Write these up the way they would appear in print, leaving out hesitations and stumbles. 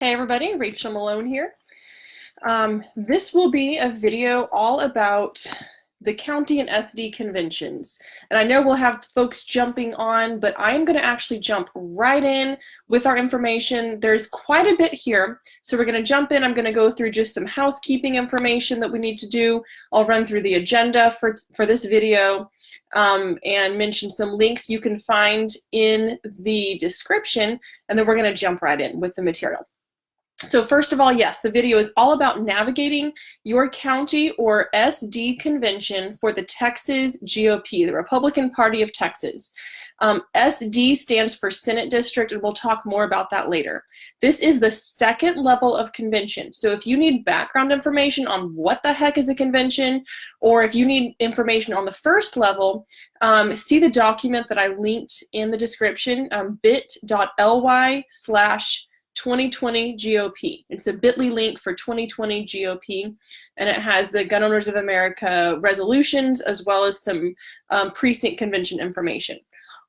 Hey everybody, Rachel Malone here. This will be a video all about the county and SD conventions. And I know we'll have folks jumping on, but I am going to actually jump right in with our information. There's quite a bit here, so we're going to jump in. I'm going to go through just some housekeeping information that we need to do. I'll run through the agenda for this video and mention some links you can find in the description, and then we're going to jump right in with the material. So first of all, yes, the video is all about navigating your county or SD convention for the Texas GOP, the Republican Party of Texas. SD stands for Senate District, and we'll talk more about that later. This is the second level of convention. So if you need background information on what the heck is a convention, or if you need information on the first level, see the document that I linked in the description, bit.ly/2020 GOP. It's a bit.ly link for 2020 GOP, and it has the Gun Owners of America resolutions as well as some precinct convention information.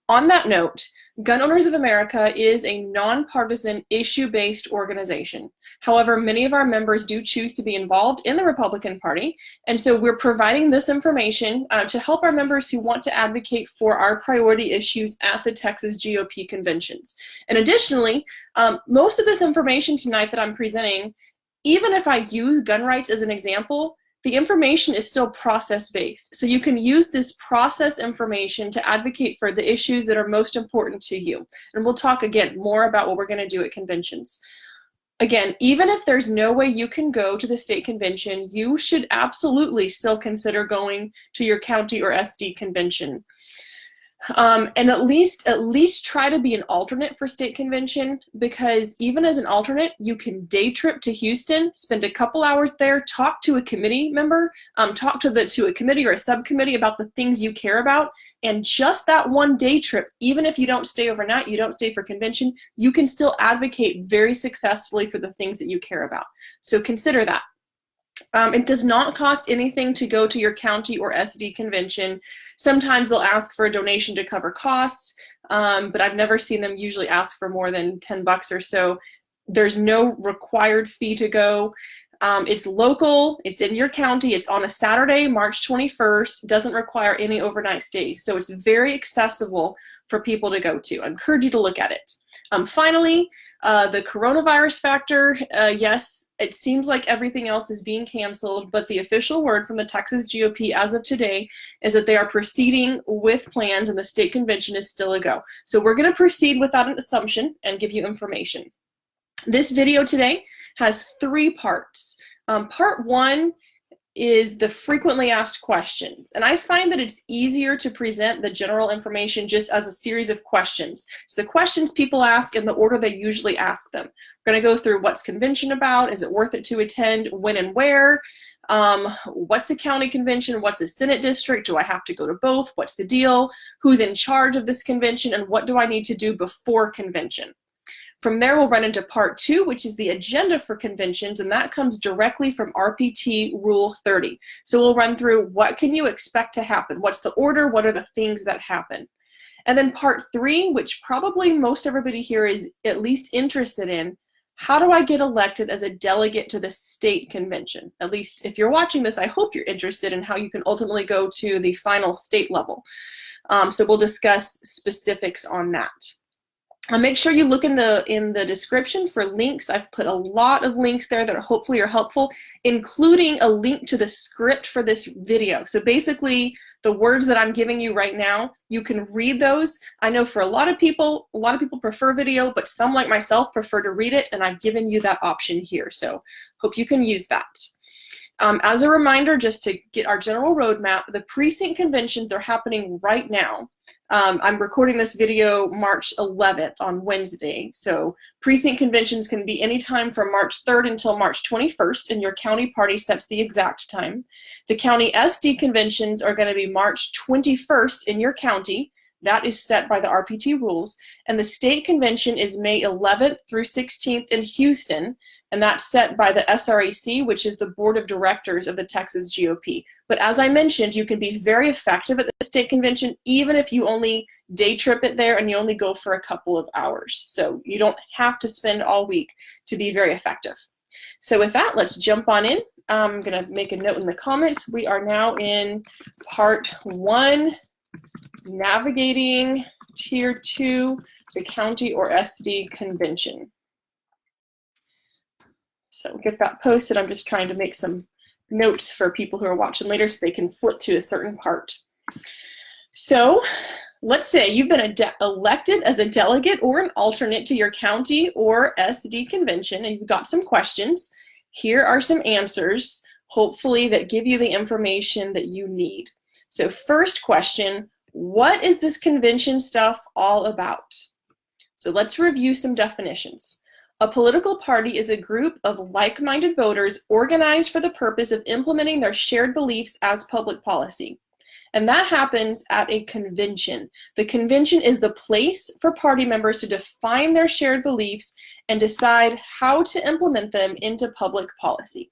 On that note, Gun Owners of America is a nonpartisan, issue-based organization. However, many of our members do choose to be involved in the Republican Party, and so we're providing this information to help our members who want to advocate for our priority issues at the Texas GOP conventions. And additionally, most of this information tonight that I'm presenting, even if I use gun rights as an example, the information is still process-based. So you can use this process information to advocate for the issues that are most important to you. And we'll talk again more about what we're going to do at conventions. Again, even if there's no way you can go to the state convention, you should absolutely still consider going to your county or SD convention. And at least try to be an alternate for state convention, because even as an alternate, you can day trip to Houston, spend a couple hours there, talk to a committee member, talk to a committee or a subcommittee about the things you care about, and just that one day trip, even if you don't stay overnight, you don't stay for convention, you can still advocate very successfully for the things that you care about. So consider that. It does not cost anything to go to your county or SD convention. Sometimes they'll ask for a donation to cover costs, but I've never seen them usually ask for more than 10 bucks or so. There's no required fee to go. It's local, it's in your county, it's on a Saturday, March 21st, doesn't require any overnight stays. So it's very accessible for people to go to. I encourage you to look at it. Finally, the coronavirus factor, yes, it seems like everything else is being canceled, but the official word from the Texas GOP as of today is that they are proceeding with plans and the state convention is still a go. So we're going to proceed without an assumption and give you information. This video today has 3 parts. Part 1 is the frequently asked questions. And I find that it's easier to present the general information just as a series of questions. So the questions people ask in the order they usually ask them. We're going to go through what's convention about, is it worth it to attend, when and where, what's the county convention, what's the Senate district, do I have to go to both, what's the deal, who's in charge of this convention, and what do I need to do before convention. From there, we'll run into part 2, which is the agenda for conventions, and that comes directly from RPT Rule 30. So we'll run through what can you expect to happen, what's the order, what are the things that happen. And then part 3, which probably most everybody here is at least interested in, how do I get elected as a delegate to the state convention? At least if you're watching this, I hope you're interested in how you can ultimately go to the final state level. So we'll discuss specifics on that. Make sure you look in the description for links. I've put a lot of links there that hopefully are helpful, including a link to the script for this video. So basically, the words that I'm giving you right now, you can read those. I know for a lot of people prefer video, but some like myself prefer to read it, and I've given you that option here. So hope you can use that. As a reminder, just to get our general roadmap, the precinct conventions are happening right now. I'm recording this video March 11th on Wednesday, so precinct conventions can be anytime from March 3rd until March 21st, and your county party sets the exact time. The county SD conventions are going to be March 21st in your county. That is set by the RPT rules. And the state convention is May 11th through 16th in Houston, and that's set by the SRAC, which is the board of directors of the Texas GOP. But as I mentioned, you can be very effective at the state convention even if you only day trip it there and you only go for a couple of hours. So you don't have to spend all week to be very effective. So with that, let's jump on in. I'm going to make a note in the comments. We are now in part 1, navigating Tier 2, the county or SD convention. So get that posted. I'm just trying to make some notes for people who are watching later so they can flip to a certain part. So let's say you've been elected as a delegate or an alternate to your county or SD convention, and you've got some questions. Here are some answers, hopefully, that give you the information that you need. So first question, what is this convention stuff all about? So let's review some definitions. A political party is a group of like-minded voters organized for the purpose of implementing their shared beliefs as public policy. And that happens at a convention. The convention is the place for party members to define their shared beliefs and decide how to implement them into public policy.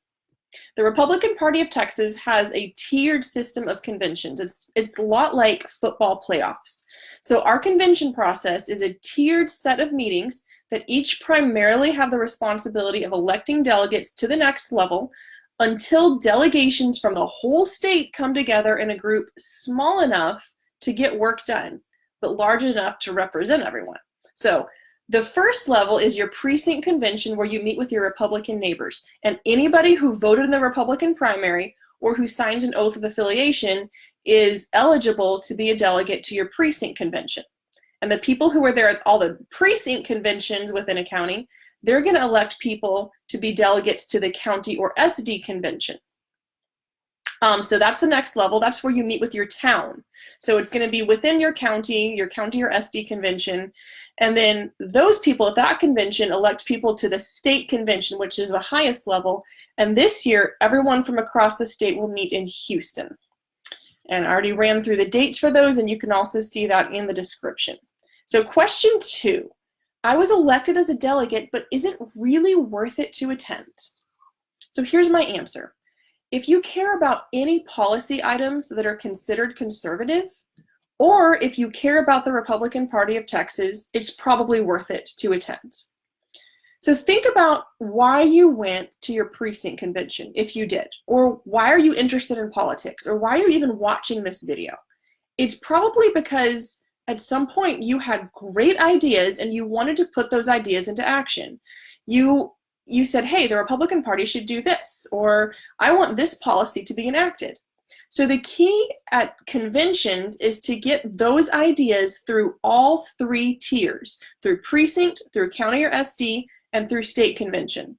The Republican Party of Texas has a tiered system of conventions. It's a lot like football playoffs. So our convention process is a tiered set of meetings that each primarily have the responsibility of electing delegates to the next level until delegations from the whole state come together in a group small enough to get work done, but large enough to represent everyone. So the first level is your precinct convention, where you meet with your Republican neighbors, and anybody who voted in the Republican primary or who signs an oath of affiliation is eligible to be a delegate to your precinct convention. And the people who are there at all the precinct conventions within a county, they're going to elect people to be delegates to the county or SD convention. So that's the next level. That's where you meet with your town. So it's going to be within your county or SD convention. And then those people at that convention elect people to the state convention, which is the highest level. And this year, everyone from across the state will meet in Houston. And I already ran through the dates for those, and you can also see that in the description. So question 2, I was elected as a delegate, but is it really worth it to attend? So here's my answer. If you care about any policy items that are considered conservative, or if you care about the Republican Party of Texas, it's probably worth it to attend. So think about why you went to your precinct convention, if you did, or why are you interested in politics, or why are you even watching this video? It's probably because at some point you had great ideas and you wanted to put those ideas into action. You said, hey, the Republican Party should do this, or I want this policy to be enacted. So the key at conventions is to get those ideas through all 3 tiers, through precinct, through county or SD, and through state convention.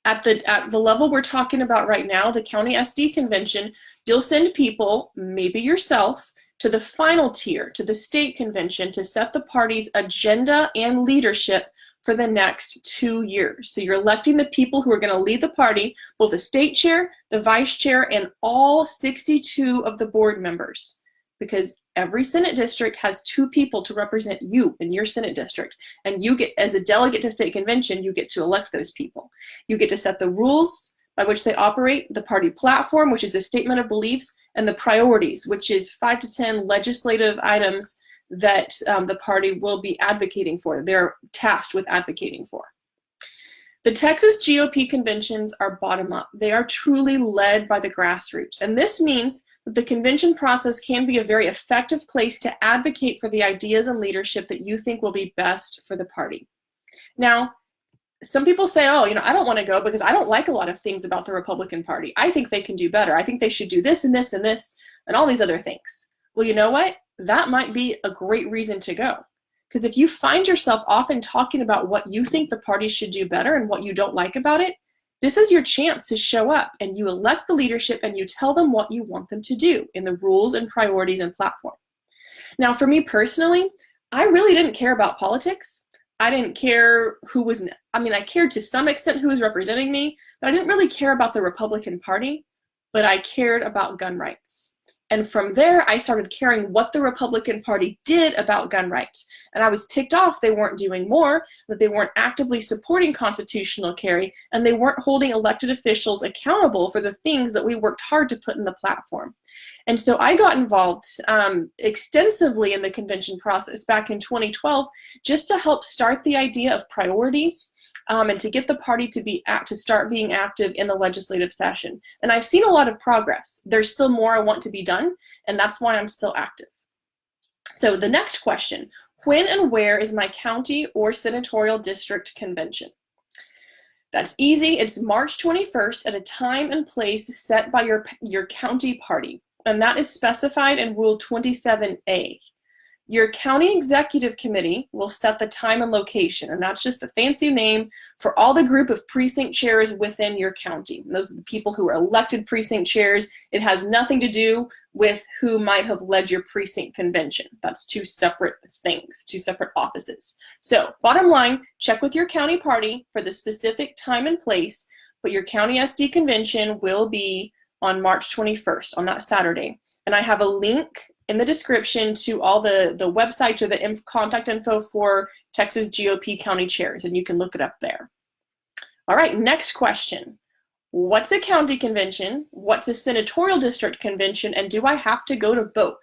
At the level we're talking about right now, the county SD convention, you'll send people, maybe yourself, to the final tier, to the state convention, to set the party's agenda and leadership for the next 2 years. So you're electing the people who are going to lead the party, both the state chair, the vice chair, and all 62 of the board members. Because every Senate district has 2 people to represent you in your Senate district. And you get, as a delegate to state convention, you get to elect those people. You get to set the rules by which they operate, the party platform, which is a statement of beliefs, and the priorities, which is 5 to 10 legislative items that the party will be advocating for. They're tasked with advocating for. The Texas GOP conventions are bottom up. They are truly led by the grassroots. And this means that the convention process can be a very effective place to advocate for the ideas and leadership that you think will be best for the party. Now, some people say, oh, I don't want to go because I don't like a lot of things about the Republican Party. I think they can do better. I think they should do this and this and this and all these other things. Well, you know what? That might be a great reason to go. Because if you find yourself often talking about what you think the party should do better and what you don't like about it, this is your chance to show up and you elect the leadership and you tell them what you want them to do in the rules and priorities and platform. Now, for me personally, I really didn't care about politics. I didn't care who was, I cared to some extent who was representing me, but I didn't really care about the Republican Party, but I cared about gun rights. And from there, I started caring what the Republican Party did about gun rights. And I was ticked off they weren't doing more, that they weren't actively supporting constitutional carry, and they weren't holding elected officials accountable for the things that we worked hard to put in the platform. And so I got involved extensively in the convention process back in 2012 just to help start the idea of priorities and to get the party to start being active in the legislative session. And I've seen a lot of progress. There's still more I want to be done, and that's why I'm still active. So the next question, when and where is my county or senatorial district convention? That's easy. It's March 21st at a time and place set by your county party, and that is specified in Rule 27A. Your county executive committee will set the time and location, and that's just the fancy name for all the group of precinct chairs within your county. And those are the people who are elected precinct chairs. It has nothing to do with who might have led your precinct convention. That's two separate things, two separate offices. So bottom line, check with your county party for the specific time and place, but your county SD convention will be on March 21st, on that Saturday. And I have a link in the description to all the websites or the contact info for Texas GOP county chairs, and you can look it up there. All right, next question. What's a county convention? What's a senatorial district convention? And do I have to go to both?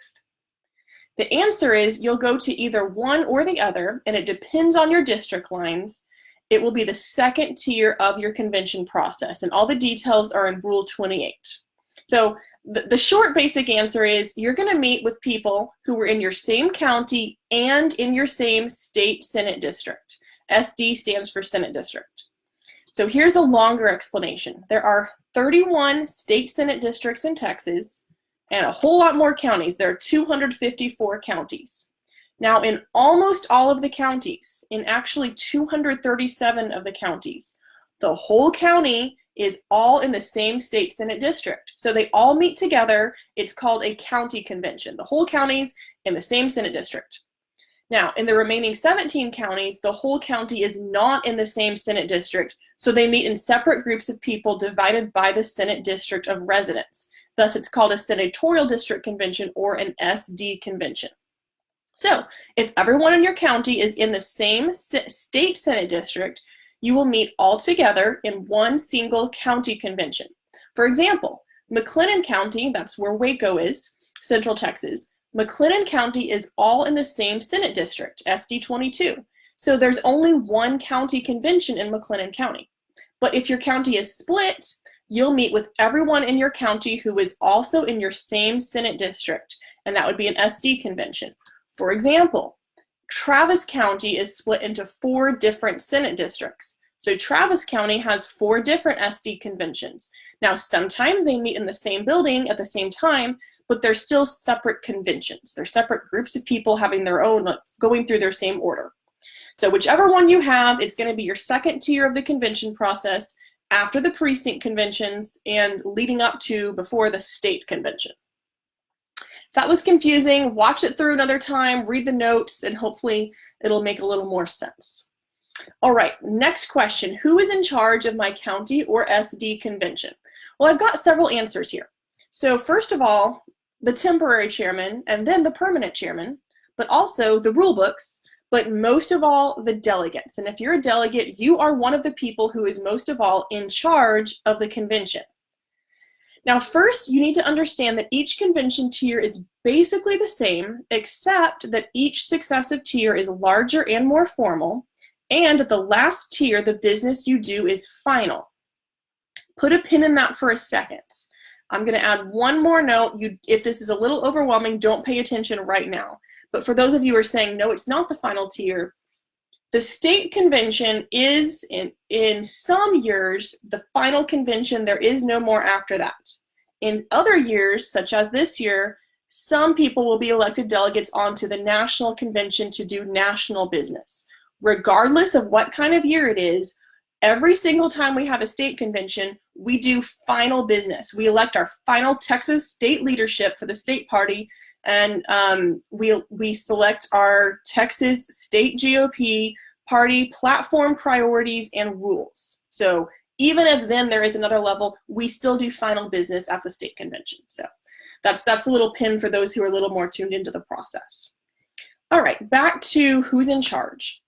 The answer is you'll go to either one or the other, and it depends on your district lines. It will be the second tier of your convention process, and all the details are in Rule 28. So the short basic answer is you're going to meet with people who are in your same county and in your same state Senate district. SD stands for Senate District. So here's a longer explanation. There are 31 state Senate districts in Texas and a whole lot more counties. There are 254 counties. Now in almost all of the counties, in actually 237 of the counties, the whole county is all in the same state Senate district. So they all meet together. It's called a county convention. The whole county's in the same Senate district. Now, in the remaining 17 counties, the whole county is not in the same Senate district, so they meet in separate groups of people divided by the Senate district of residence. Thus, it's called a Senatorial District Convention or an SD convention. So, if everyone in your county is in the same state Senate district, you will meet all together in one single county convention. For example, McLennan County, that's where Waco is, Central Texas, McLennan County is all in the same Senate district, SD 22. So there's only one county convention in McLennan County. But if your county is split, you'll meet with everyone in your county who is also in your same Senate district, and that would be an SD convention. For example, Travis County is split into 4 different Senate districts. So Travis County has 4 different SD conventions. Now, sometimes they meet in the same building at the same time, but they're still separate conventions. They're separate groups of people having their own, going through their same order. So whichever one you have, it's going to be your second tier of the convention process after the precinct conventions and leading up to before the state convention. If that was confusing, watch it through another time, read the notes, and hopefully it'll make a little more sense. All right, next question. Who is in charge of my county or SD convention? Well, I've got several answers here. So first of all, the temporary chairman and then the permanent chairman, but also the rule books, but most of all, the delegates. And if you're a delegate, you are one of the people who is most of all in charge of the convention. Now, first, you need to understand that each convention tier is basically the same, except that each successive tier is larger and more formal, and at the last tier, the business you do is final. Put a pin in that for a second. I'm going to add one more note. If this is a little overwhelming, don't pay attention right now. But for those of you who are saying, no, it's not the final tier, the state convention is, in some years, the final convention. There is no more after that. In other years, such as this year, some people will be elected delegates onto the national convention to do national business. Regardless of what kind of year it is, every single time we have a state convention, we do final business. We elect our final Texas state leadership for the state party, and we select our Texas state GOP party platform, priorities, and rules. So even if then there is another level, we still do final business at the state convention. So that's a little pin for those who are a little more tuned into the process. All right, back to who's in charge.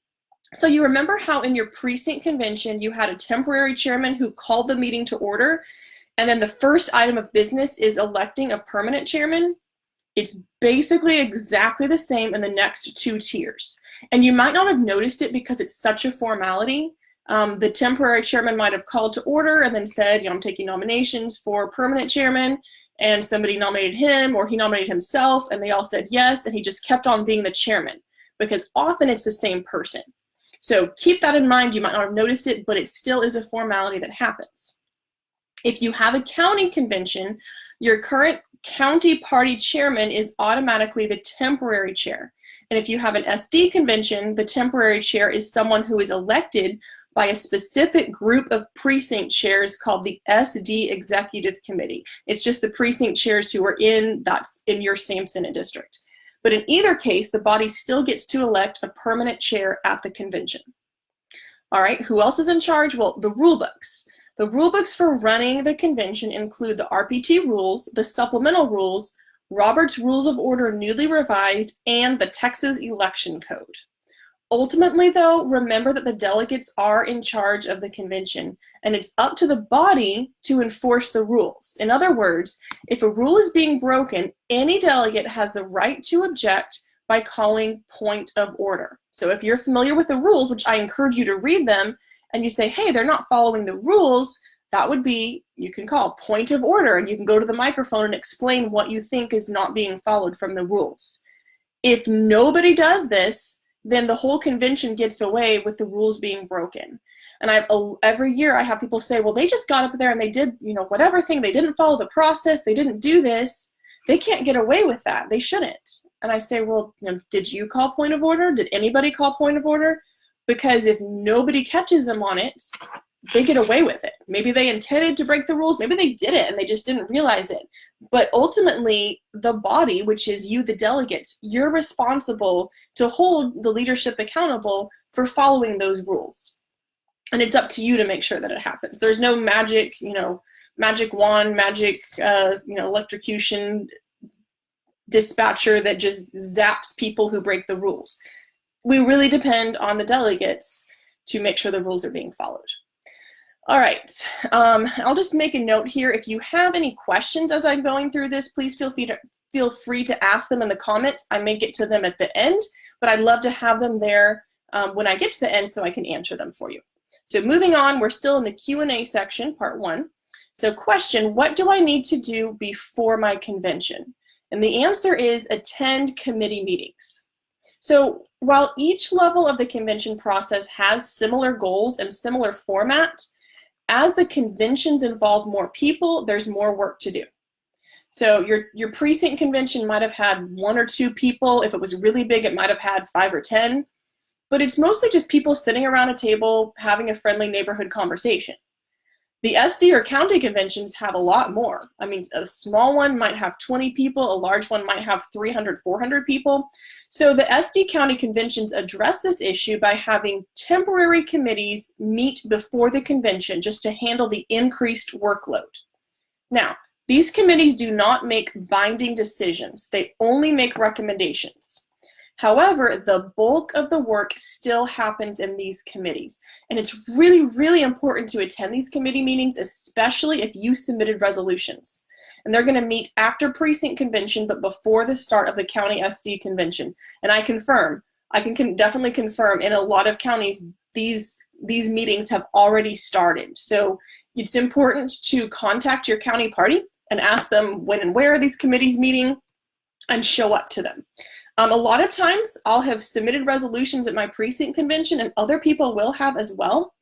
So you remember how in your precinct convention you had a temporary chairman who called the meeting to order, and then the first item of business is electing a permanent chairman? It's basically exactly the same in the next two tiers. And you might not have noticed it because it's such a formality. The temporary chairman might have called to order and then said, I'm taking nominations for permanent chairman, and somebody nominated him or he nominated himself and they all said yes, and he just kept on being the chairman because often it's the same person. So keep that in mind. You might not have noticed it, but it still is a formality that happens. If you have a county convention, your current county party chairman is automatically the temporary chair. And if you have an SD convention, the temporary chair is someone who is elected by a specific group of precinct chairs called the SD Executive Committee. It's just the precinct chairs who are in your same Senate district. But in either case, the body still gets to elect a permanent chair at the convention. All right, who else is in charge? Well, the rule books. The rule books for running the convention include the RPT rules, the supplemental rules, Robert's Rules of Order newly revised, and the Texas Election Code. Ultimately, though, remember that the delegates are in charge of the convention, and it's up to the body to enforce the rules. In other words, if a rule is being broken, any delegate has the right to object by calling point of order. So if you're familiar with the rules, which I encourage you to read them, and you say, hey, they're not following the rules, that would be, you can call point of order, and you can go to the microphone and explain what you think is not being followed from the rules. If nobody does this, then the whole convention gets away with the rules being broken. And every year I have people say, well, they just got up there and they did, whatever thing, they didn't follow the process, they didn't do this, they can't get away with that, they shouldn't. And I say, well, did you call point of order? Did anybody call point of order? Because if nobody catches them on it, they get away with it. Maybe they intended to break the rules, maybe they did it and they just didn't realize it. But ultimately, the body, which is you, the delegates, you're responsible to hold the leadership accountable for following those rules. And it's up to you to make sure that it happens. There's no magic, magic wand, magic, electrocution dispatcher that just zaps people who break the rules. We really depend on the delegates to make sure the rules are being followed. All right, I'll just make a note here. If you have any questions as I'm going through this, please feel free to ask them in the comments. I may get to them at the end, but I'd love to have them there when I get to the end so I can answer them for you. So moving on, we're still in the Q&A section, part 1. So question, what do I need to do before my convention? And the answer is attend committee meetings. So while each level of the convention process has similar goals and similar format, as the conventions involve more people, there's more work to do. So your precinct convention might have had 1 or 2 people. If it was really big, it might have had 5 or 10. But it's mostly just people sitting around a table having a friendly neighborhood conversation. The SD or county conventions have a lot more. I mean, a small one might have 20 people, a large one might have 300, 400 people. So the SD county conventions address this issue by having temporary committees meet before the convention just to handle the increased workload. Now, these committees do not make binding decisions. They only make recommendations. However, the bulk of the work still happens in these committees. And it's really, really important to attend these committee meetings, especially if you submitted resolutions. And they're going to meet after precinct convention, but before the start of the county SD convention. And I can definitely confirm in a lot of counties, these meetings have already started. So it's important to contact your county party and ask them when and where are these committees meeting and show up to them. A lot of times I'll have submitted resolutions at my precinct convention and other people will have as well.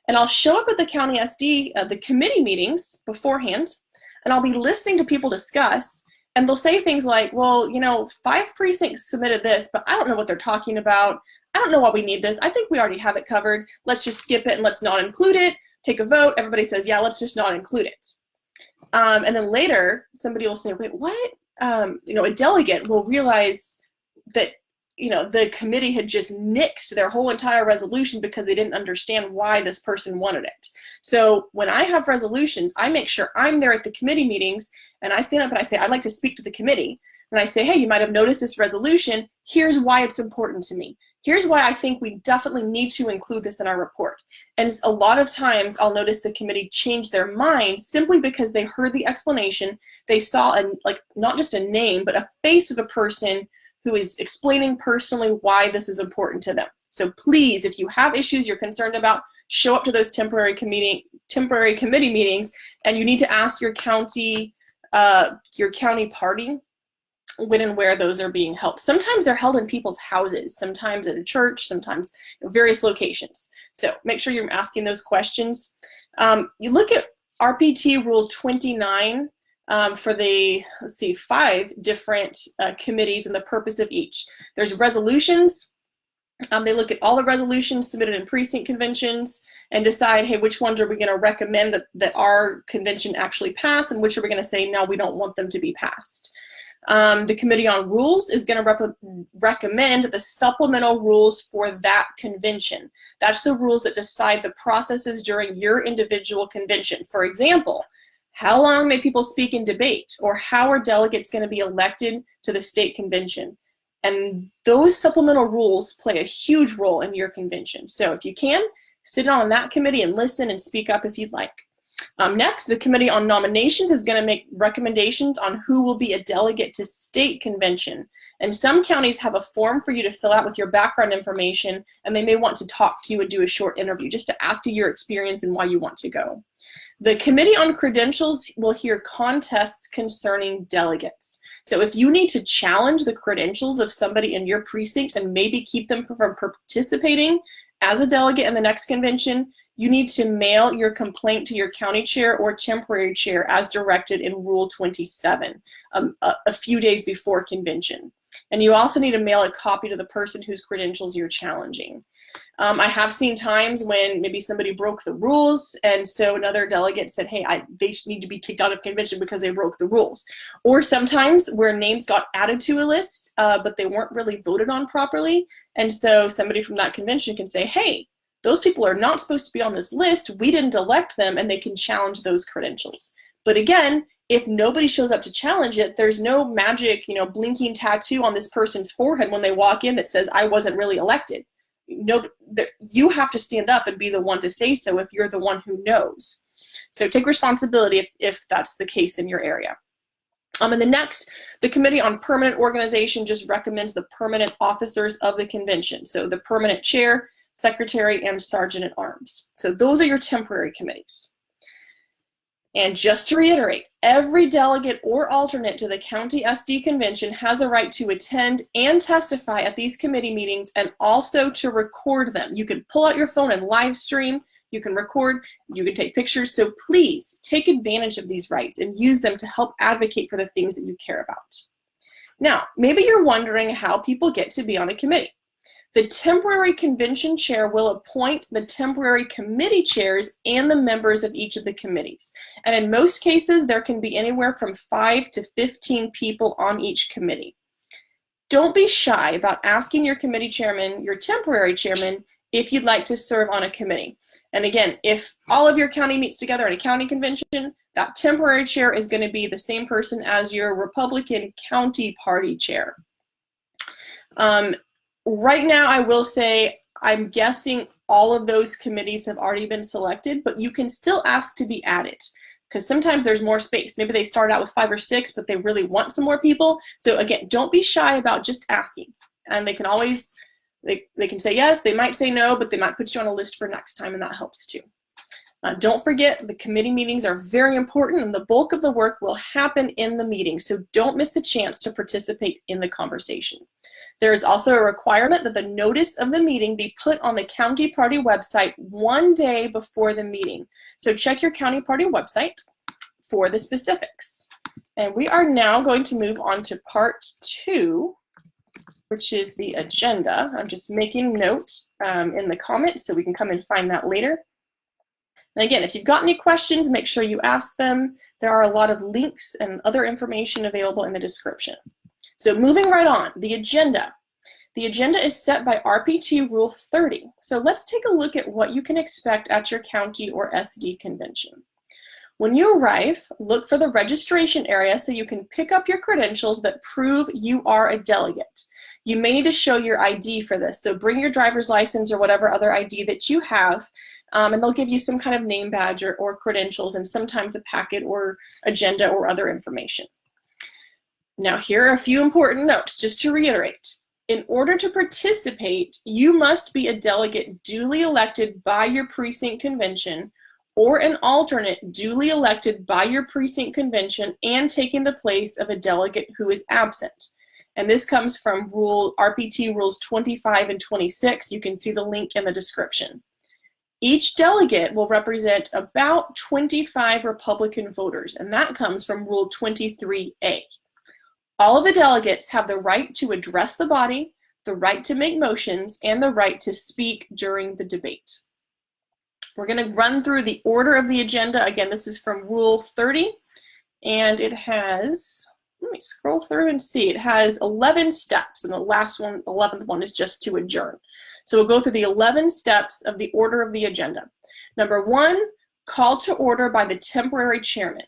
And I'll show up at the county SD, the committee meetings beforehand, and I'll be listening to people discuss, and they'll say things like, well, 5 precincts submitted this, but I don't know what they're talking about. I don't know why we need this. I think we already have it covered. Let's just skip it and let's not include it. Take a vote. Everybody says, yeah, let's just not include it. And then later, somebody will say, wait, what? A delegate will realize that the committee had just nixed their whole entire resolution because they didn't understand why this person wanted it. So when I have resolutions, I make sure I'm there at the committee meetings, and I stand up and I say, I'd like to speak to the committee. And I say, hey, you might have noticed this resolution. Here's why it's important to me. Here's why I think we definitely need to include this in our report. And a lot of times I'll notice the committee change their mind simply because they heard the explanation. They saw not just a name, but a face of a person who is explaining personally why this is important to them. So please, if you have issues you're concerned about, show up to those temporary committee meetings, and you need to ask your county party when and where those are being held. Sometimes they're held in people's houses, sometimes at a church, sometimes various locations. So make sure you're asking those questions. You look at RPT Rule 29 for the, 5 different committees and the purpose of each. There's resolutions. They look at all the resolutions submitted in precinct conventions and decide, hey, which ones are we going to recommend that our convention actually pass, and which are we going to say, no, we don't want them to be passed. The Committee on Rules is going to recommend the supplemental rules for that convention. That's the rules that decide the processes during your individual convention. For example, how long may people speak in debate, or how are delegates going to be elected to the state convention? And those supplemental rules play a huge role in your convention. So if you can, sit on that committee and listen and speak up if you'd like. Next, the Committee on Nominations is going to make recommendations on who will be a delegate to state convention. And some counties have a form for you to fill out with your background information, and they may want to talk to you and do a short interview just to ask you your experience and why you want to go. The Committee on Credentials will hear contests concerning delegates. So if you need to challenge the credentials of somebody in your precinct and maybe keep them from participating as a delegate in the next convention, you need to mail your complaint to your county chair or temporary chair as directed in Rule 27 a few days before convention. And you also need to mail a copy to the person whose credentials you're challenging. I have seen times when maybe somebody broke the rules, and so another delegate said, hey, they need to be kicked out of convention because they broke the rules. Or sometimes where names got added to a list, but they weren't really voted on properly, and so somebody from that convention can say, hey, those people are not supposed to be on this list, we didn't elect them, and they can challenge those credentials. But again, if nobody shows up to challenge it, there's no magic, blinking tattoo on this person's forehead when they walk in that says, I wasn't really elected. No, you have to stand up and be the one to say so if you're the one who knows. So take responsibility if that's the case in your area. And the next, the Committee on Permanent Organization just recommends the permanent officers of the convention. So the permanent chair, secretary, and sergeant at arms. So those are your temporary committees. And just to reiterate, every delegate or alternate to the county SD convention has a right to attend and testify at these committee meetings, and also to record them. You can pull out your phone and live stream, you can record, you can take pictures. So please take advantage of these rights and use them to help advocate for the things that you care about. Now, maybe you're wondering how people get to be on a committee. The temporary convention chair will appoint the temporary committee chairs and the members of each of the committees. And in most cases, there can be anywhere from 5 to 15 people on each committee. Don't be shy about asking your committee chairman, your temporary chairman, if you'd like to serve on a committee. And again, if all of your county meets together at a county convention, that temporary chair is going to be the same person as your Republican county party chair. Right now, I will say, I'm guessing all of those committees have already been selected, but you can still ask to be added, because sometimes there's more space. Maybe they start out with 5 or 6, but they really want some more people. So again, don't be shy about just asking. And they can always, they can say yes, they might say no, but they might put you on a list for next time, and that helps too. Don't forget, the committee meetings are very important, and the bulk of the work will happen in the meeting, so don't miss the chance to participate in the conversation. There is also a requirement that the notice of the meeting be put on the county party website 1 day before the meeting. So check your county party website for the specifics. And we are now going to move on to part 2, which is the agenda. I'm just making notes in the comments so we can come and find that later. And again, if you've got any questions, make sure you ask them. There are a lot of links and other information available in the description. So moving right on, the agenda. The agenda is set by RPT Rule 30. So let's take a look at what you can expect at your county or SD convention. When you arrive, look for the registration area so you can pick up your credentials that prove you are a delegate. You may need to show your ID for this, so bring your driver's license or whatever other ID that you have, and they'll give you some kind of name badge or credentials, and sometimes a packet or agenda or other information. Now, here are a few important notes, just to reiterate. In order to participate, you must be a delegate duly elected by your precinct convention or an alternate duly elected by your precinct convention and taking the place of a delegate who is absent. And this comes from RPT Rules 25 and 26. You can see the link in the description. Each delegate will represent about 25 Republican voters, and that comes from Rule 23A. All of the delegates have the right to address the body, the right to make motions, and the right to speak during the debate. We're going to run through the order of the agenda. Again, this is from Rule 30, and it has, let me scroll through and see, it has 11 steps, and the last one, 11th one, is just to adjourn. So we'll go through the 11 steps of the order of the agenda. Number 1, call to order by the temporary chairman.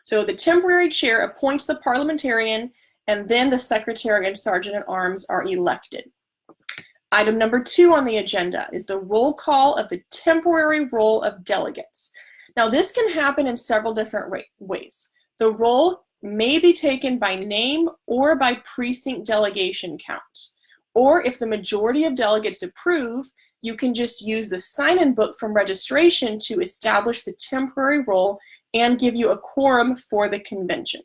So the temporary chair appoints the parliamentarian, and then the secretary and sergeant at arms are elected. Item number 2 on the agenda is the roll call of the temporary roll of delegates. Now, this can happen in several different ways. The roll may be taken by name or by precinct delegation count. Or if the majority of delegates approve, you can just use the sign-in book from registration to establish the temporary roll and give you a quorum for the convention.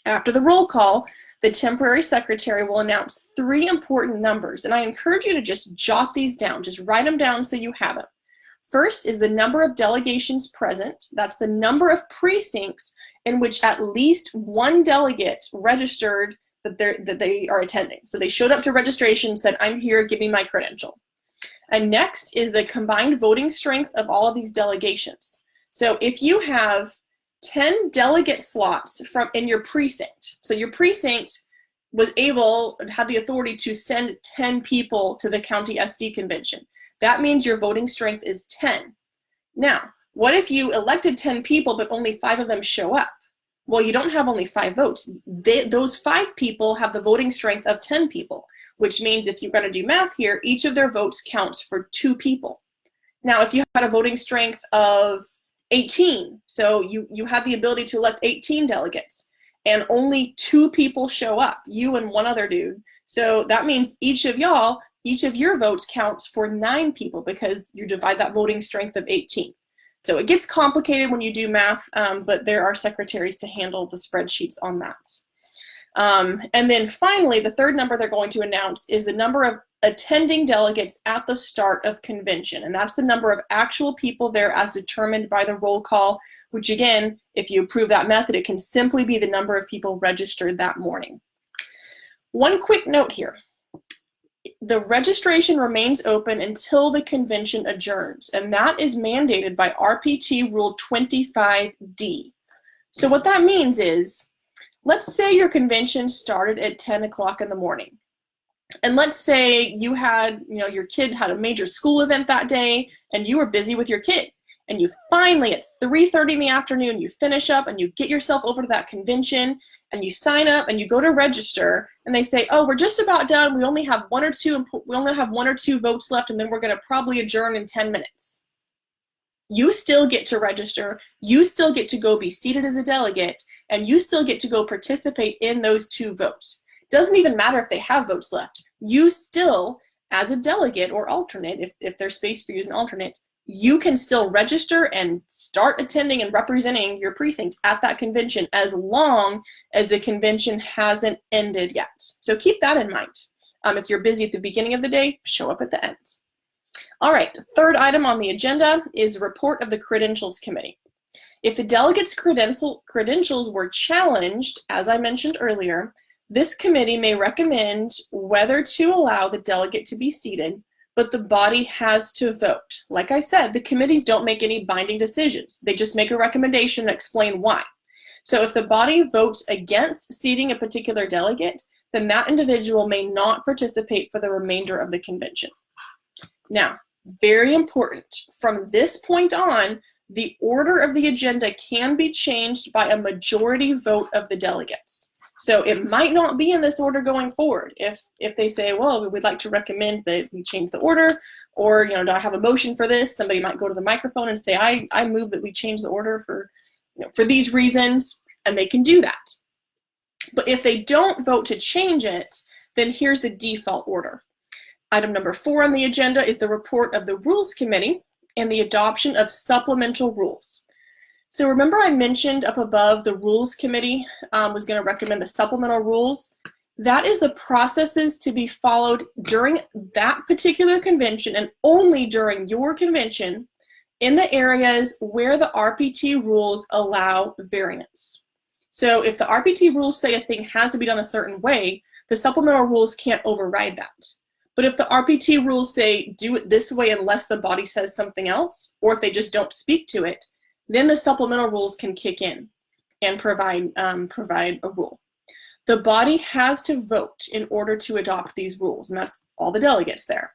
After the roll call, the temporary secretary will announce 3 important numbers, and I encourage you to just jot these down. Just write them down so you have them. First is the number of delegations present. That's the number of precincts in which at least one delegate registered that they are attending. So they showed up to registration, said, "I'm here, give me my credential." And next is the combined voting strength of all of these delegations. So if you have 10 delegate slots in your precinct, so your precinct had the authority to send 10 people to the county SD convention. That means your voting strength is 10. Now, what if you elected 10 people but only 5 of them show up? Well, you don't have only 5 votes. Those 5 people have the voting strength of 10 people, which means if you're going to do math here, each of their votes counts for 2 people. Now, if you had a voting strength of 18, so you had the ability to elect 18 delegates, and only 2 people show up, you and one other dude. So that means each of your votes counts for 9 people because you divide that voting strength of 18. So it gets complicated when you do math, but there are secretaries to handle the spreadsheets on that. And then finally, the third number they're going to announce is the number of attending delegates at the start of convention. And that's the number of actual people there as determined by the roll call, which again, if you approve that method, it can simply be the number of people registered that morning. One quick note here. The registration remains open until the convention adjourns, and that is mandated by RPT Rule 25D. So what that means is, let's say your convention started at 10 o'clock in the morning. And let's say you had, your kid had a major school event that day, and you were busy with your kid. And you finally, at 3:30 in the afternoon, you finish up and you get yourself over to that convention and you sign up and you go to register, and they say, "Oh, we're just about done. We only have one or two votes left, and then we're going to probably adjourn in 10 minutes." You still get to register. You still get to go be seated as a delegate, and you still get to go participate in those 2 votes. Doesn't even matter if they have votes left. You still, as a delegate or alternate, if there's space for you as an alternate, you can still register and start attending and representing your precinct at that convention as long as the convention hasn't ended yet. So keep that in mind. If you're busy at the beginning of the day, show up at the end. All right, the third item on the agenda is report of the Credentials Committee. If the delegates' credentials were challenged, as I mentioned earlier, this committee may recommend whether to allow the delegate to be seated, but the body has to vote. Like I said, the committees don't make any binding decisions. They just make a recommendation and explain why. So if the body votes against seating a particular delegate, then that individual may not participate for the remainder of the convention. Now, very important, from this point on, the order of the agenda can be changed by a majority vote of the delegates. So it might not be in this order going forward. If they say, well, we'd like to recommend that we change the order, or, do I have a motion for this? Somebody might go to the microphone and say, I move that we change the order for, for these reasons, and they can do that. But if they don't vote to change it, then here's the default order. Item number 4 on the agenda is the report of the Rules Committee and the adoption of supplemental rules. So remember I mentioned up above the Rules Committee was going to recommend the supplemental rules. That is the processes to be followed during that particular convention and only during your convention in the areas where the RPT rules allow variance. So if the RPT rules say a thing has to be done a certain way, the supplemental rules can't override that. But if the RPT rules say do it this way unless the body says something else, or if they just don't speak to it, then the supplemental rules can kick in and provide a rule. The body has to vote in order to adopt these rules, and that's all the delegates there.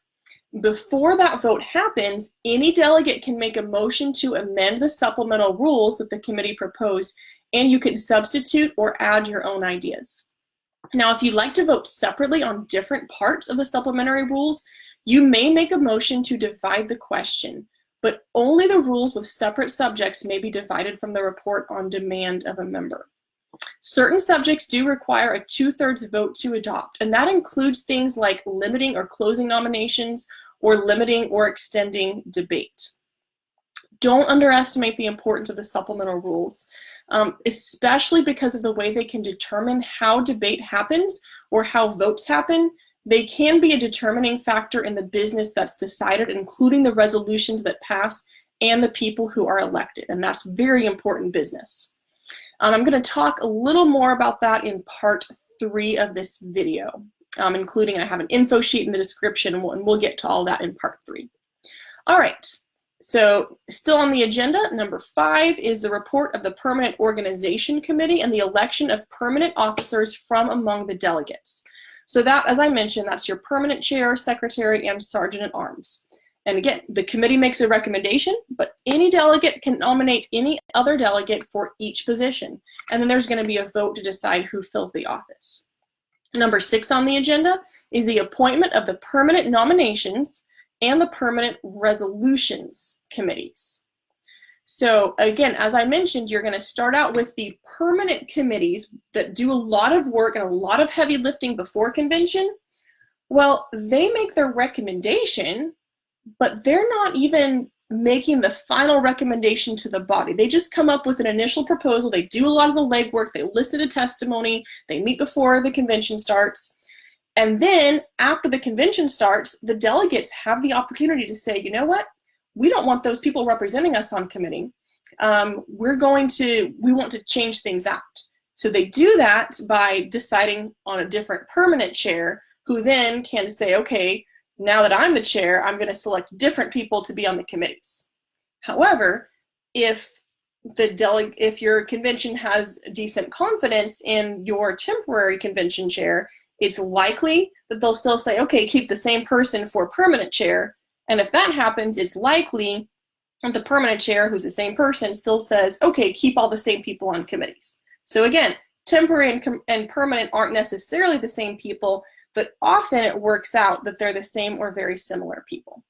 Before that vote happens, any delegate can make a motion to amend the supplemental rules that the committee proposed, and you can substitute or add your own ideas. Now, if you'd like to vote separately on different parts of the supplementary rules, you may make a motion to divide the question, but only the rules with separate subjects may be divided from the report on demand of a member. Certain subjects do require a 2/3 vote to adopt, and that includes things like limiting or closing nominations or limiting or extending debate. Don't underestimate the importance of the supplemental rules, especially because of the way they can determine how debate happens or how votes happen. They can be a determining factor in the business that's decided, including the resolutions that pass and the people who are elected, and that's very important business. I'm going to talk a little more about that in part 3 of this video, including I have an info sheet in the description, and we'll get to all that in part 3. All right. So still on the agenda, number 5 is the report of the Permanent Organization Committee and the election of permanent officers from among the delegates. So that, as I mentioned, that's your permanent chair, secretary, and sergeant at arms. And again, the committee makes a recommendation, but any delegate can nominate any other delegate for each position. And then there's going to be a vote to decide who fills the office. Number 6 on the agenda is the appointment of the permanent nominations and the permanent resolutions committees. So again, as I mentioned, you're going to start out with the permanent committees that do a lot of work and a lot of heavy lifting before convention. Well, they make their recommendation, but they're not even making the final recommendation to the body. They just come up with an initial proposal. They do a lot of the legwork. They listen to testimony. They meet before the convention starts. And then after the convention starts, the delegates have the opportunity to say, you know what? We don't want those people representing us on committee. We want to change things out. So they do that by deciding on a different permanent chair, who then can say, okay, now that I'm the chair, I'm going to select different people to be on the committees. However, if your convention has decent confidence in your temporary convention chair, it's likely that they'll still say, okay, keep the same person for permanent chair. And if that happens, it's likely that the permanent chair, who's the same person, still says, okay, keep all the same people on committees. So again, temporary and permanent aren't necessarily the same people, but often it works out that they're the same or very similar people.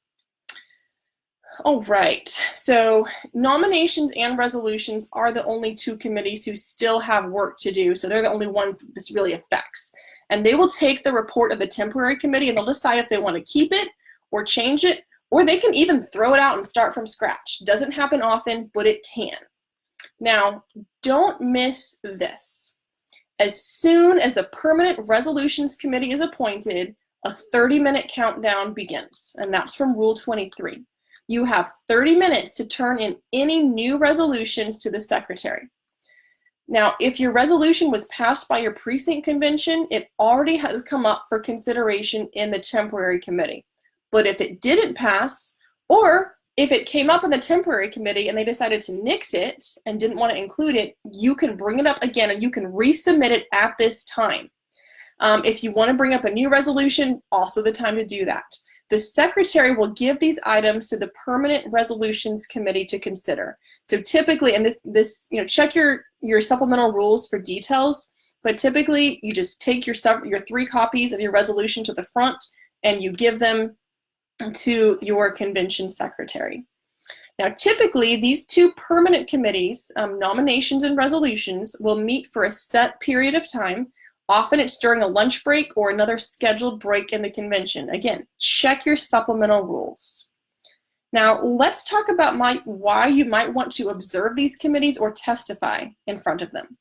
All right, so nominations and resolutions are the only 2 committees who still have work to do, so they're the only ones this really affects. And they will take the report of the temporary committee and they'll decide if they want to keep it or change it, or they can even throw it out and start from scratch. Doesn't happen often, but it can. Now, don't miss this. As soon as the Permanent Resolutions Committee is appointed, a 30-minute countdown begins, and that's from Rule 23. You have 30 minutes to turn in any new resolutions to the secretary. Now, if your resolution was passed by your precinct convention, it already has come up for consideration in the temporary committee. But if it didn't pass, or if it came up in the temporary committee and they decided to nix it and didn't want to include it, you can bring it up again and you can resubmit it at this time. If you want to bring up a new resolution, also the time to do that. The secretary will give these items to the Permanent Resolutions Committee to consider. So typically, and this check your supplemental rules for details, but typically you just take your 3 copies of your resolution to the front and you give them to your convention secretary. Now, typically, these 2 permanent committees, nominations and resolutions, will meet for a set period of time. Often it's during a lunch break or another scheduled break in the convention. Again, check your supplemental rules. Now, let's talk about why you might want to observe these committees or testify in front of them.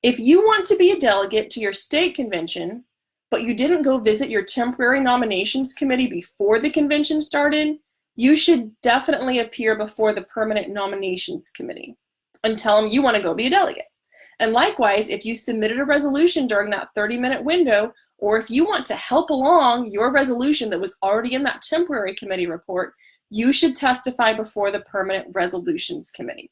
If you want to be a delegate to your state convention, but you didn't go visit your temporary nominations committee before the convention started, you should definitely appear before the Permanent Nominations Committee and tell them you want to go be a delegate. And likewise, if you submitted a resolution during that 30-minute window, or if you want to help along your resolution that was already in that temporary committee report, you should testify before the Permanent Resolutions Committee.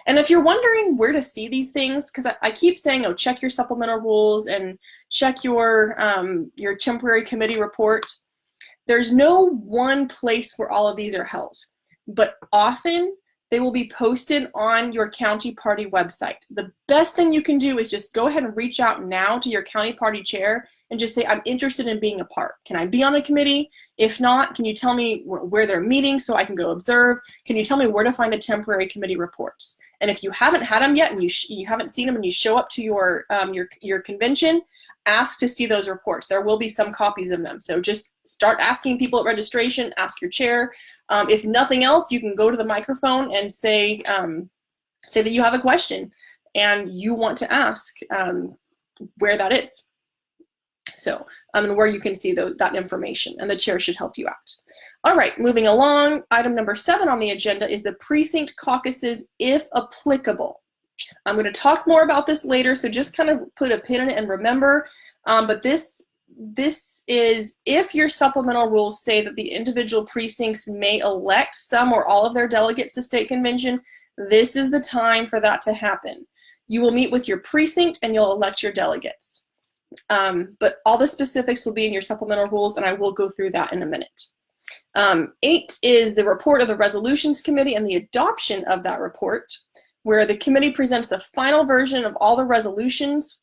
And if you're wondering where to see these things, because I keep saying, oh, check your supplemental rules and check your temporary committee report, there's no one place where all of these are held, but often they will be posted on your county party website. The best thing you can do is just go ahead and reach out now to your county party chair and just say, I'm interested in being a part. Can I be on a committee? If not, can you tell me where they're meeting so I can go observe? Can you tell me where to find the temporary committee reports? And if you haven't had them yet and you haven't seen them and you show up to your convention, ask to see those reports. There will be some copies of them. So just start asking people at registration, ask your chair. If nothing else, you can go to the microphone and say that you have a question and you want to ask where that is. So where you can see that information, and the chair should help you out. All right, moving along, item number 7 on the agenda is the precinct caucuses, if applicable. I'm going to talk more about this later, so just kind of put a pin in it and remember. But this is if your supplemental rules say that the individual precincts may elect some or all of their delegates to state convention, this is the time for that to happen. You will meet with your precinct and you'll elect your delegates. But all the specifics will be in your supplemental rules, and I will go through that in a minute. 8 is the report of the Resolutions Committee and the adoption of that report, where the committee presents the final version of all the resolutions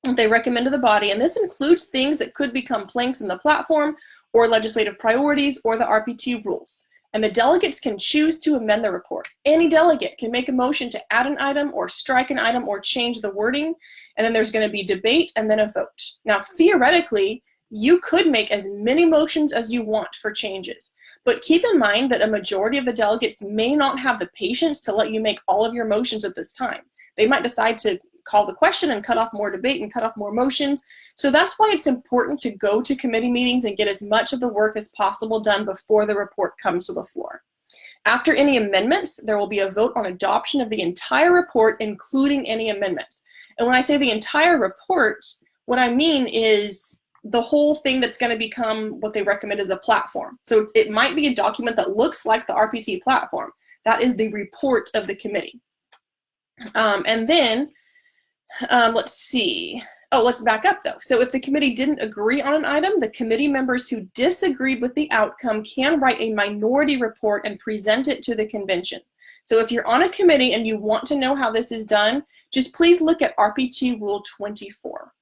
that they recommend to the body, and this includes things that could become planks in the platform or legislative priorities or the RPT rules. And the delegates can choose to amend the report. Any delegate can make a motion to add an item or strike an item or change the wording, and then there's going to be debate and then a vote. Now, theoretically, you could make as many motions as you want for changes, but keep in mind that a majority of the delegates may not have the patience to let you make all of your motions at this time. They might decide to call the question and cut off more debate and cut off more motions. So that's why it's important to go to committee meetings and get as much of the work as possible done before the report comes to the floor. After any amendments, there will be a vote on adoption of the entire report, including any amendments. And when I say the entire report, what I mean is the whole thing that's going to become what they recommend as the platform. So it might be a document that looks like the RPT platform. That is the report of the committee. And then, let's see. Oh, let's back up though. So if the committee didn't agree on an item, the committee members who disagreed with the outcome can write a minority report and present it to the convention. So if you're on a committee and you want to know how this is done, just please look at RPT Rule 24.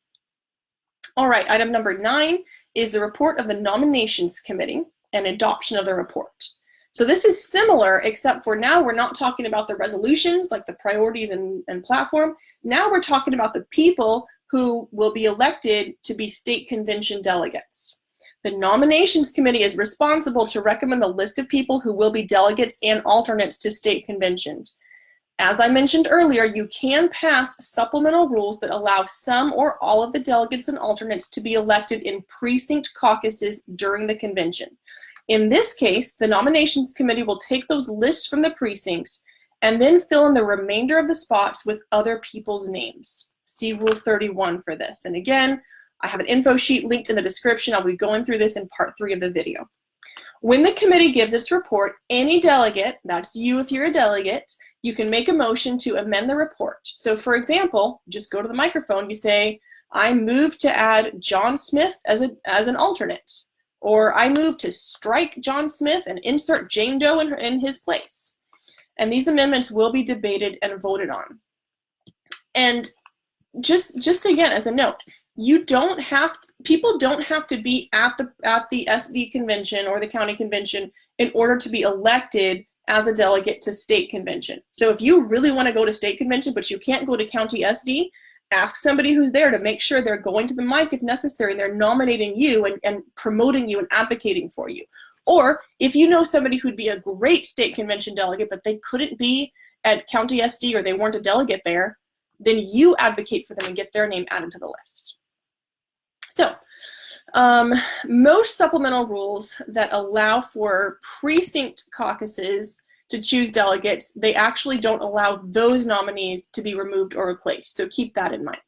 All right, item number 9 is the report of the Nominations Committee and adoption of the report. So this is similar, except for now we're not talking about the resolutions, like the priorities and platform. Now we're talking about the people who will be elected to be state convention delegates. The Nominations Committee is responsible to recommend the list of people who will be delegates and alternates to state conventions. As I mentioned earlier, you can pass supplemental rules that allow some or all of the delegates and alternates to be elected in precinct caucuses during the convention. In this case, the Nominations Committee will take those lists from the precincts and then fill in the remainder of the spots with other people's names. See Rule 31 for this. And again, I have an info sheet linked in the description. I'll be going through this in part 3 of the video. When the committee gives its report, any delegate, that's you if you're a delegate, you can make a motion to amend the report. So for example, just go to the microphone, you say, I move to add John Smith as an alternate, or I move to strike John Smith and insert Jane Doe in his place. And these amendments will be debated and voted on. And just again, as a note, people don't have to be at the SD convention or the county convention in order to be elected as a delegate to state convention. So if you really want to go to state convention, but you can't go to county SD, ask somebody who's there to make sure they're going to the mic if necessary, and they're nominating you and promoting you and advocating for you. Or if you know somebody who'd be a great state convention delegate, but they couldn't be at county SD or they weren't a delegate there, then you advocate for them and get their name added to the list. So most supplemental rules that allow for precinct caucuses to choose delegates, they actually don't allow those nominees to be removed or replaced. So keep that in mind.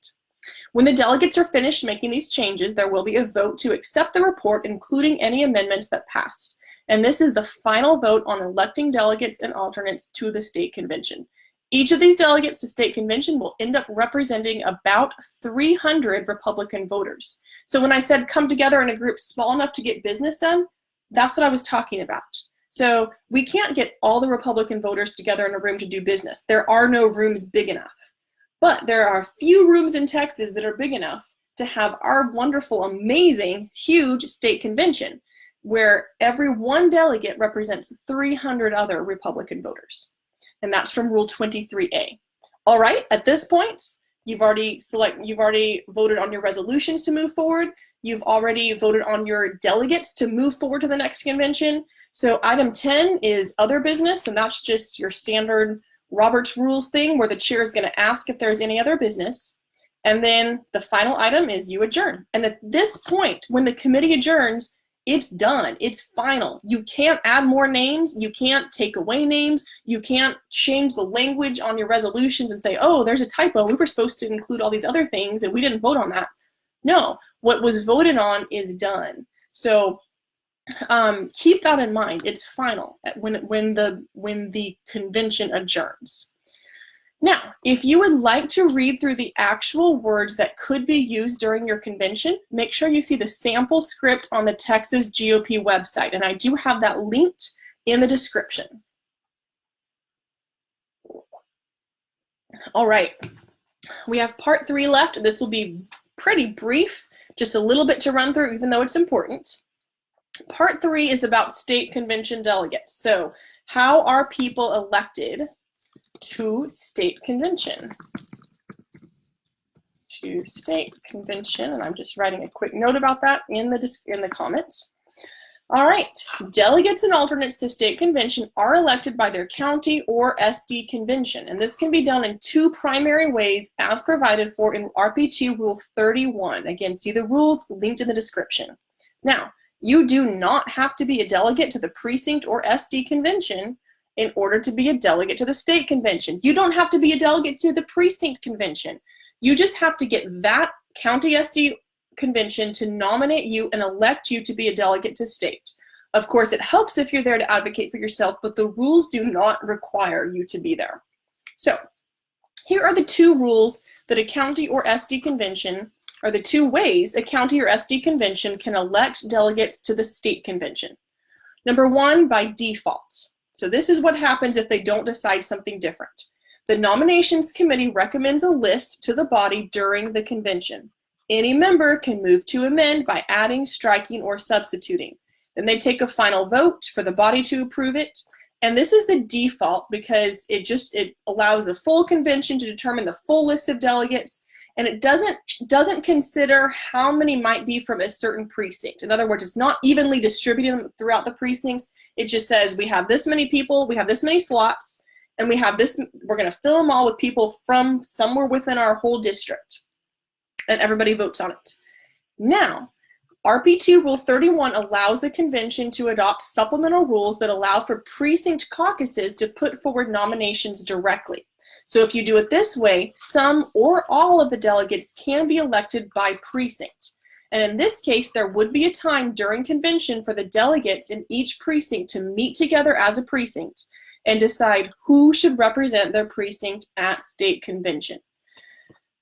When the delegates are finished making these changes, there will be a vote to accept the report, including any amendments that passed. And this is the final vote on electing delegates and alternates to the state convention. Each of these delegates to state convention will end up representing about 300 Republican voters. So when I said come together in a group small enough to get business done, that's what I was talking about. So we can't get all the Republican voters together in a room to do business. There are no rooms big enough. But there are a few rooms in Texas that are big enough to have our wonderful, amazing, huge state convention where every one delegate represents 300 other Republican voters. And that's from Rule 23A. All right, at this point, you've already voted on your resolutions to move forward. You've already voted on your delegates to move forward to the next convention. So item 10 is other business, and that's just your standard Robert's Rules thing where the chair is going to ask if there's any other business. And then the final item is you adjourn. And at this point, when the committee adjourns, it's done. It's final. You can't add more names. You can't take away names. You can't change the language on your resolutions and say, oh, there's a typo. We were supposed to include all these other things and we didn't vote on that. No, what was voted on is done. So keep that in mind. It's final when the convention adjourns. Now, if you would like to read through the actual words that could be used during your convention, make sure you see the sample script on the Texas GOP website, and I do have that linked in the description. All right, we have part 3 left. This will be pretty brief, just a little bit to run through, even though it's important. Part 3 is about state convention delegates. So, how are people elected to state convention? To state convention, and I'm just writing a quick note about that in the comments. All right, delegates and alternates to state convention are elected by their county or SD convention, and this can be done in 2 primary ways as provided for in RPT Rule 31. Again, see the rules linked in the description. Now, you do not have to be a delegate to the precinct or SD convention in order to be a delegate to the state convention. You don't have to be a delegate to the precinct convention. You just have to get that county SD convention to nominate you and elect you to be a delegate to state. Of course, it helps if you're there to advocate for yourself, but the rules do not require you to be there. So here are the 2 rules that a county or SD convention, or the 2 ways a county or SD convention can elect delegates to the state convention. Number 1, by default. So this is what happens if they don't decide something different. The nominations committee recommends a list to the body during the convention. Any member can move to amend by adding, striking, or substituting. Then they take a final vote for the body to approve it. And this is the default because it allows the full convention to determine the full list of delegates, and it doesn't consider how many might be from a certain precinct. In other words, it's not evenly distributed throughout the precincts. It just says we have this many people, we have this many slots, and we're going to fill them all with people from somewhere within our whole district. And everybody votes on it. Now, RP2 Rule 31 allows the convention to adopt supplemental rules that allow for precinct caucuses to put forward nominations directly. So if you do it this way, some or all of the delegates can be elected by precinct. And in this case, there would be a time during convention for the delegates in each precinct to meet together as a precinct and decide who should represent their precinct at state convention.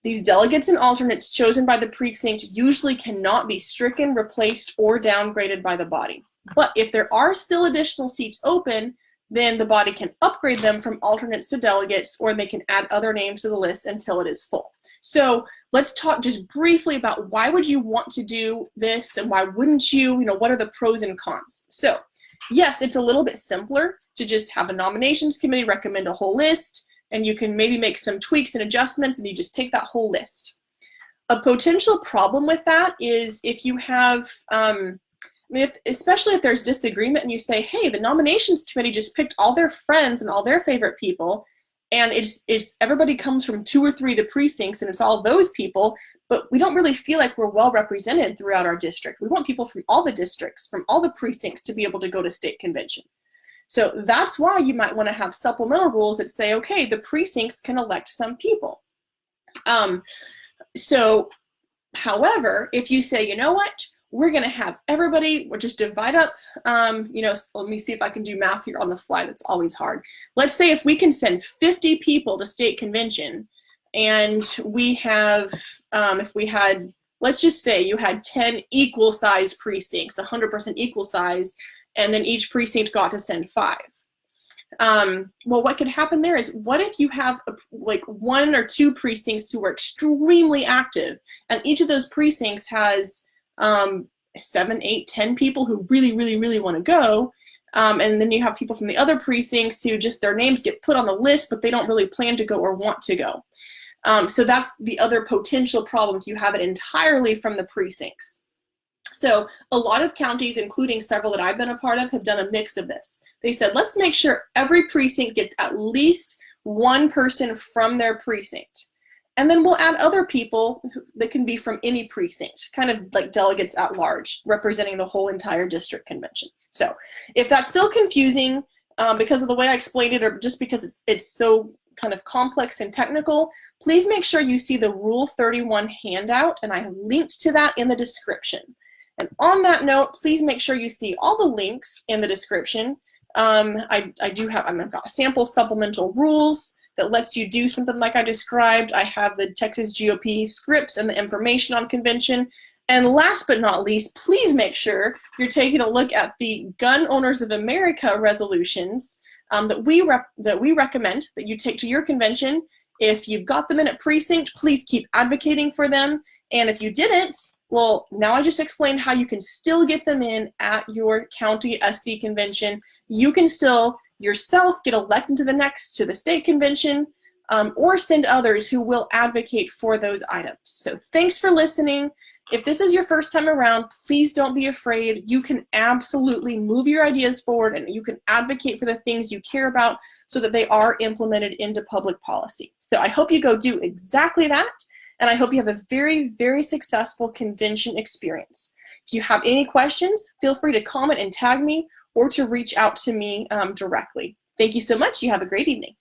These delegates and alternates chosen by the precinct usually cannot be stricken, replaced, or downgraded by the body. But if there are still additional seats open, then the body can upgrade them from alternates to delegates, or they can add other names to the list until it is full. So let's talk just briefly about why would you want to do this and why wouldn't you, what are the pros and cons? So yes, it's a little bit simpler to just have a nominations committee recommend a whole list, and you can maybe make some tweaks and adjustments and you just take that whole list. A potential problem with that is if you have, especially if there's disagreement and you say, hey, the nominations committee just picked all their friends and all their favorite people, and it's everybody comes from 2 or 3 of the precincts and it's all those people, but we don't really feel like we're well represented throughout our district. We want people from all the districts, from all the precincts to be able to go to state convention. So that's why you might want to have supplemental rules that say, okay, the precincts can elect some people. However, if you say, you know what, we're going to have everybody, we'll just divide up, let me see if I can do math here on the fly. That's always hard. Let's say if we can send 50 people to state convention, and we have, let's just say you had 10 equal sized precincts, 100% equal sized, and then each precinct got to send 5. Well, what could happen there is, what if you have like 1 or 2 precincts who are extremely active, and each of those precincts has 7, 8, 10 people who really want to go, and then you have people from the other precincts who just their names get put on the list, but they don't really plan to go or want to go. So that's the other potential problem if you have it entirely from the precincts. So a lot of counties, including several that I've been a part of, have done a mix of this. They said, let's make sure every precinct gets at least 1 person from their precinct. And then we'll add other people that can be from any precinct, kind of like delegates at large, representing the whole entire district convention. So if that's still confusing because of the way I explained it, or just because it's so kind of complex and technical, please make sure you see the Rule 31 handout, and I have linked to that in the description. And on that note, please make sure you see all the links in the description. I've got sample supplemental rules that lets you do something like I described. I have the Texas GOP scripts and the information on convention. And last but not least, please make sure you're taking a look at the Gun Owners of America resolutions that we recommend that you take to your convention. If you've got them in a precinct, please keep advocating for them. And if you didn't, well, now I just explained how you can still get them in at your county SD convention. You can still yourself get elected to the state convention, or send others who will advocate for those items. So thanks for listening. If this is your first time around, please don't be afraid. You can absolutely move your ideas forward, and you can advocate for the things you care about so that they are implemented into public policy. So I hope you go do exactly that, and I hope you have a very, very successful convention experience. If you have any questions, feel free to comment and tag me, or to reach out to me directly. Thank you so much. You have a great evening.